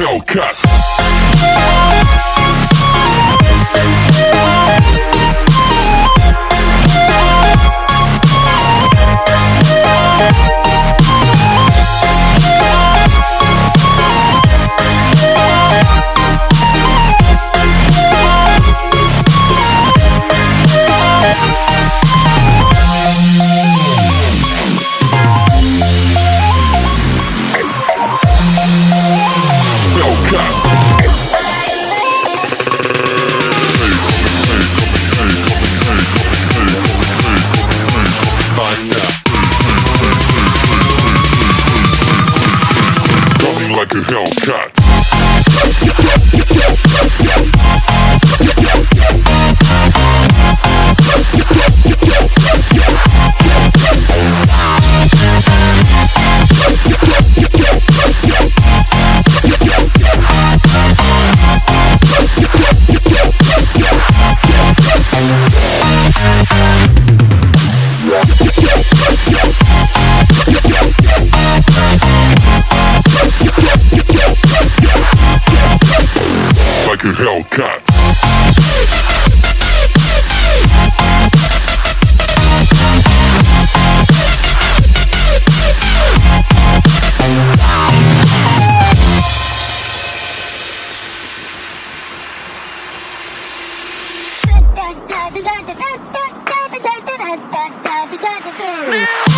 Hellcat. Coming like a Hellcat. Like a Hellcat. Da da da da da da da da da da da da da da.